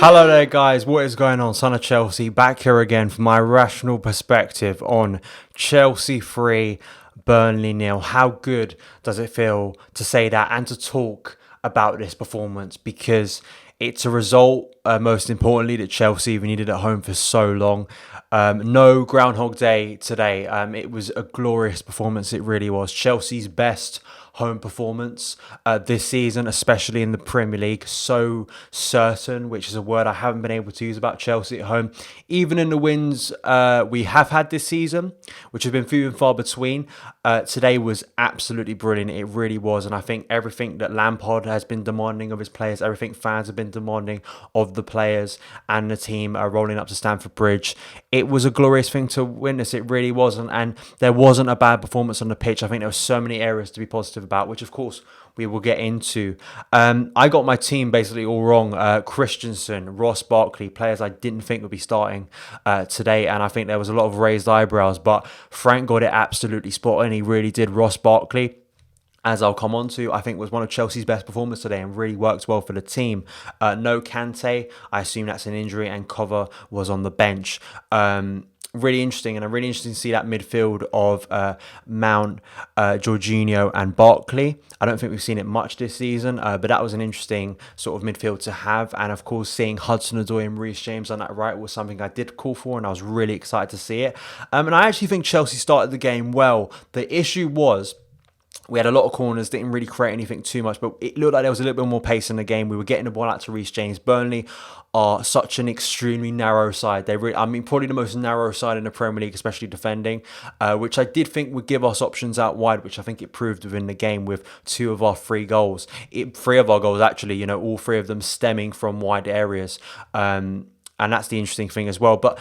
Hello there guys, what is going on? Son of Chelsea back here again for my rational perspective on Chelsea 3, Burnley nil. How good does it feel to say that and to talk about this performance, because it's a result, most importantly, that Chelsea have needed at home for so long. No Groundhog Day today. It was a glorious performance, it really was. Chelsea's best home performance this season, especially in the Premier League. So certain, which is a word I haven't been able to use about Chelsea at home. Even in the wins we have had this season, which have been few and far between, today was absolutely brilliant. It really was. And I think everything that Lampard has been demanding of his players, everything fans have been demanding of the players and the team rolling up to Stamford Bridge, it was a glorious thing to witness. It really was. And there wasn't a bad performance on the pitch. I think there were so many areas to be positive about, which of course we will get into. I got my team basically all wrong. Christensen, Ross Barkley, players I didn't think would be starting today, and I think there was a lot of raised eyebrows, but Frank got it absolutely spot on. He really did. Ross Barkley, as I'll come on to, I think was one of Chelsea's best performances today and really worked well for the team. No Kante, I assume that's an injury, and Cover was on the bench. Really interesting, and really interesting to see that midfield of Mount, Jorginho and Barkley. I don't think we've seen it much this season, but that was an interesting sort of midfield to have. And of course, seeing Hudson-Odoi and Reece James on that right was something I did call for, and I was really excited to see it. And I actually think Chelsea started the game well. The issue was, we had a lot of corners, didn't really create anything too much, but it looked like there was a little bit more pace in the game. We were getting the ball out to Reece James. Burnley are such an extremely narrow side. Probably the most narrow side in the Premier League, especially defending, which I did think would give us options out wide, which I think it proved within the game with two of our three goals. Three of our goals, actually, all three of them stemming from wide areas. And that's the interesting thing as well. But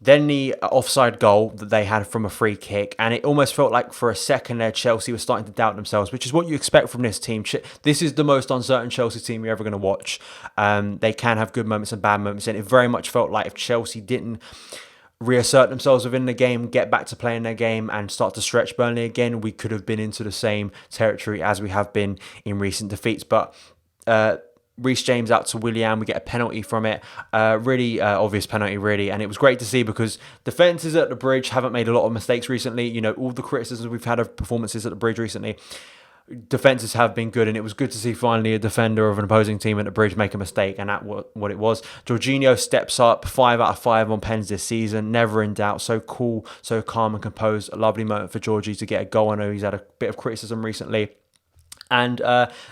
then the offside goal that they had from a free kick, and it almost felt like for a second there Chelsea was starting to doubt themselves, which is what you expect from this team. This is the most uncertain Chelsea team you're ever going to watch. They can have good moments and bad moments, and it very much felt like if Chelsea didn't reassert themselves within the game, get back to playing their game and start to stretch Burnley again, we could have been into the same territory as we have been in recent defeats. But Reece James out to Willian, we get a penalty from it, really obvious penalty really, and it was great to see because defences at the Bridge haven't made a lot of mistakes recently. All the criticisms we've had of performances at the Bridge recently, defences have been good, and it was good to see finally a defender of an opposing team at the Bridge make a mistake, and that's what it was. Jorginho steps up, 5 out of 5 on pens this season, never in doubt, so cool, so calm and composed. A lovely moment for Georgie to get a goal. I know he's had a bit of criticism recently. And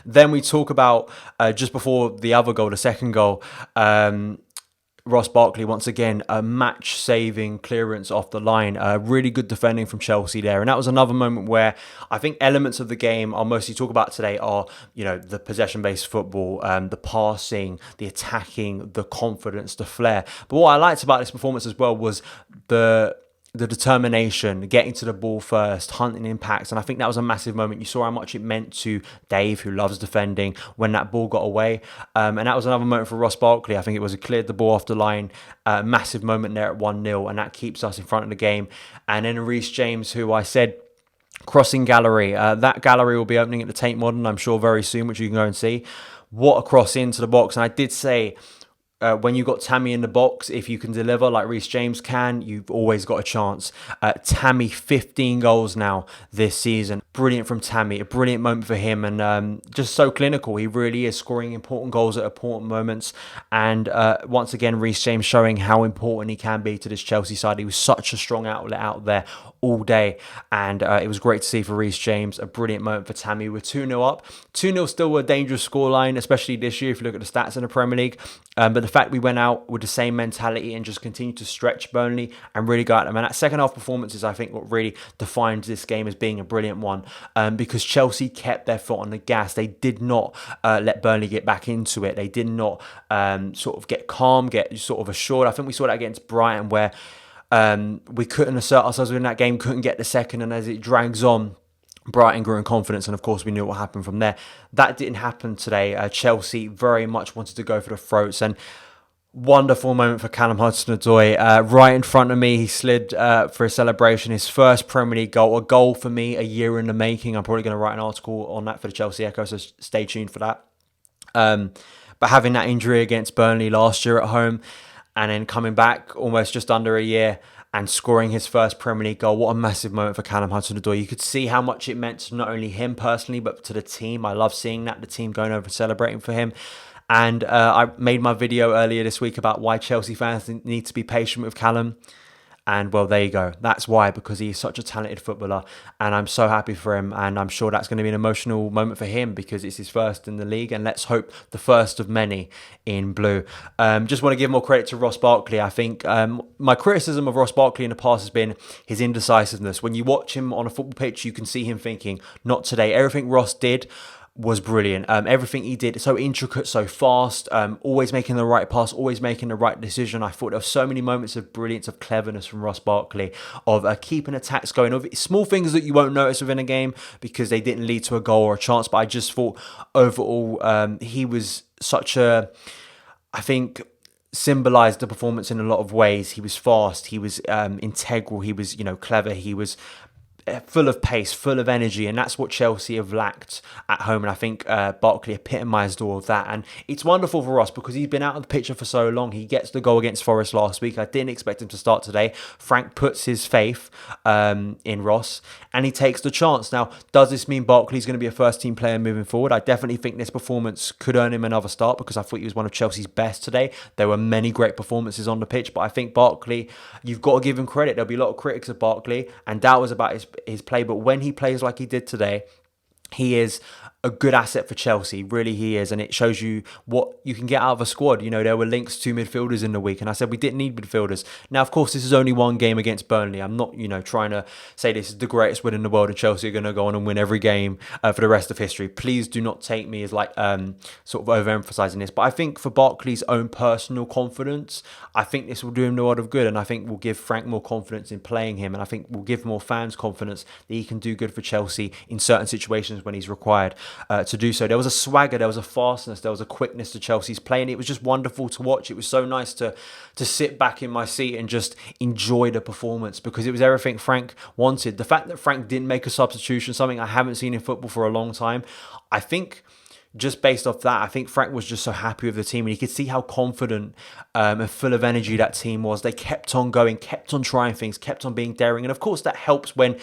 then we talk about, just before the other goal, the second goal, Ross Barkley, once again, a match-saving clearance off the line. Really good defending from Chelsea there. And that was another moment where I think elements of the game I'll mostly talk about today are, the possession-based football, the passing, the attacking, the confidence, the flair. But what I liked about this performance as well was the determination, getting to the ball first, hunting impacts. And I think that was a massive moment. You saw how much it meant to Dave, who loves defending, when that ball got away. And that was another moment for Ross Barkley. I think it was cleared the ball off the line. Massive moment there at 1-0. And that keeps us in front of the game. And then Reece James, who I said, crossing gallery. That gallery will be opening at the Tate Modern, I'm sure, very soon, which you can go and see. What a cross into the box. And I did say, when you've got Tammy in the box, if you can deliver like Reece James can, you've always got a chance. Tammy, 15 goals now this season. Brilliant from Tammy. A brilliant moment for him, and just so clinical. He really is scoring important goals at important moments. And once again, Reece James showing how important he can be to this Chelsea side. He was such a strong outlet out there all day, and it was great to see for Reece James. A brilliant moment for Tammy. We're 2-0 up. 2-0 still a dangerous scoreline, especially this year if you look at the stats in the Premier League. But the fact we went out with the same mentality and just continued to stretch Burnley and really go at them. And that second half performances, I think, what really defined this game as being a brilliant one, because Chelsea kept their foot on the gas. They did not let Burnley get back into it. They did not sort of get calm, get sort of assured. I think we saw that against Brighton where we couldn't assert ourselves in that game, couldn't get the second, and as it drags on, Brighton grew in confidence, and of course we knew what happened from there. That didn't happen today. Chelsea very much wanted to go for the throats, and wonderful moment for Callum Hudson-Odoi. Right in front of me, he slid for a celebration, his first Premier League goal. A goal for me, a year in the making. I'm probably going to write an article on that for the Chelsea Echo, so stay tuned for that. But having that injury against Burnley last year at home and then coming back almost just under a year and scoring his first Premier League goal, what a massive moment for Callum Hudson-Odoi. You could see how much it meant to not only him personally, but to the team. I love seeing that, the team going over and celebrating for him. And I made my video earlier this week about why Chelsea fans need to be patient with Callum. And well, there you go. That's why, because he's such a talented footballer. And I'm so happy for him. And I'm sure that's going to be an emotional moment for him because it's his first in the league. And let's hope the first of many in blue. Just want to give more credit to Ross Barkley. I think my criticism of Ross Barkley in the past has been his indecisiveness. When you watch him on a football pitch, you can see him thinking, not today. Everything Ross did was brilliant. Everything he did, so intricate, so fast, always making the right pass, always making the right decision. I thought there were so many moments of brilliance, of cleverness from Ross Barkley, of keeping attacks going, of small things that you won't notice within a game because they didn't lead to a goal or a chance. But I just thought overall he was such a, I think, symbolized the performance in a lot of ways. He was fast, he was integral, he was, clever, he was full of pace, full of energy, and that's what Chelsea have lacked at home. And I think Barkley epitomised all of that. And it's wonderful for Ross because he's been out of the picture for so long. He gets the goal against Forest last week. I didn't expect him to start today. Frank puts his faith in Ross and he takes the chance. Now, does this mean Barkley's going to be a first-team player moving forward? I definitely think this performance could earn him another start because I thought he was one of Chelsea's best today. There were many great performances on the pitch, but I think Barkley, you've got to give him credit. There'll be a lot of critics of Barkley and doubt was about his play, but when he plays like he did today, he is a good asset for Chelsea. Really, he is. And it shows you what you can get out of a squad. There were links to midfielders in the week. And I said we didn't need midfielders. Now, of course, this is only one game against Burnley. I'm not, trying to say this is the greatest win in the world and Chelsea are going to go on and win every game for the rest of history. Please do not take me as sort of overemphasizing this. But I think for Barkley's own personal confidence, I think this will do him a lot of good. And I think will give Frank more confidence in playing him. And I think will give more fans confidence that he can do good for Chelsea in certain situations when he's required to do so. There was a swagger, there was a fastness, there was a quickness to Chelsea's play, and it was just wonderful to watch. It was so nice to sit back in my seat and just enjoy the performance because it was everything Frank wanted. The fact that Frank didn't make a substitution, something I haven't seen in football for a long time, I think just based off that, I think Frank was just so happy with the team and you could see how confident and full of energy that team was. They kept on going, kept on trying things, kept on being daring, and of course that helps when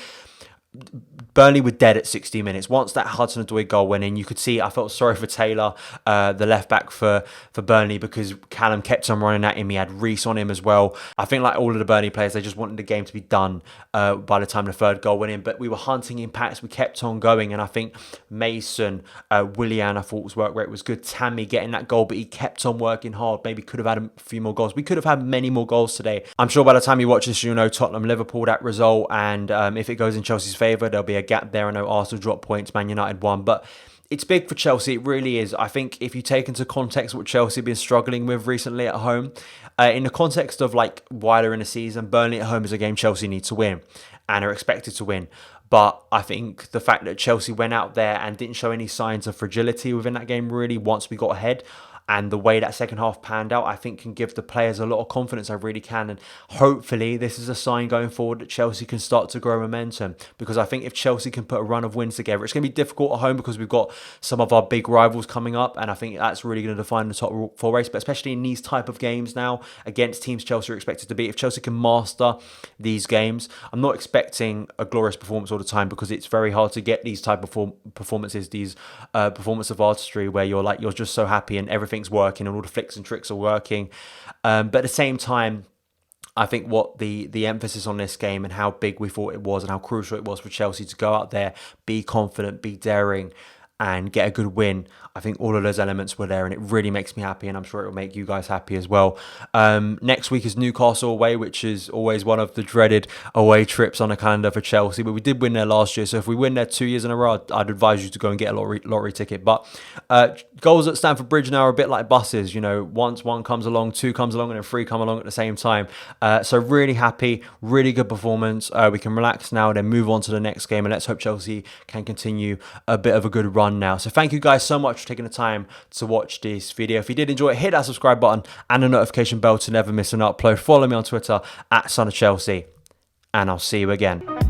Burnley were dead at 60 minutes. Once that Hudson-Odoi goal went in, you could see I felt sorry for Taylor, the left back for Burnley, because Callum kept on running at him. He had Reece on him as well. I think like all of the Burnley players, they just wanted the game to be done by the time the third goal went in. But we were hunting impacts. We kept on going. And I think Mason, Willian, I thought was work rate was good. Tammy getting that goal, but he kept on working hard. Maybe could have had a few more goals. We could have had many more goals today. I'm sure by the time you watch this, you'll know Tottenham, Liverpool, that result. And if it goes in Chelsea's favour, there'll be a gap there. I know Arsenal dropped points, Man United won, but it's big for Chelsea. It really is. I think if you take into context what Chelsea have been struggling with recently at home, in the context of like wider in the season, Burnley at home is a game Chelsea need to win and are expected to win. But I think the fact that Chelsea went out there and didn't show any signs of fragility within that game really once we got ahead, and the way that second half panned out, I think can give the players a lot of confidence. I really can. And hopefully this is a sign going forward that Chelsea can start to grow momentum. Because I think if Chelsea can put a run of wins together, it's going to be difficult at home because we've got some of our big rivals coming up. And I think that's really going to define the top four race. But especially in these type of games now against teams Chelsea are expected to beat. If Chelsea can master these games, I'm not expecting a glorious performance all the time because it's very hard to get these type of performances, these performance of artistry where you're just so happy and everything's working and all the flicks and tricks are working, but at the same time I think what the emphasis on this game and how big we thought it was and how crucial it was for Chelsea to go out there, be confident, be daring and get a good win, I think all of those elements were there and it really makes me happy and I'm sure it will make you guys happy as well. Next week is Newcastle away, which is always one of the dreaded away trips on the calendar for Chelsea, but we did win there last year, so if we win there 2 years in a row, I'd advise you to go and get a lottery ticket. But goals at Stamford Bridge now are a bit like buses, once one comes along, two comes along and then three come along at the same time. So really happy, really good performance. We can relax now and then move on to the next game and let's hope Chelsea can continue a bit of a good run now. So thank you guys so much for taking the time to watch this video. If you did enjoy it, hit that subscribe button and the notification bell to never miss an upload. Follow me on Twitter @SonOfChelsea and I'll see you again.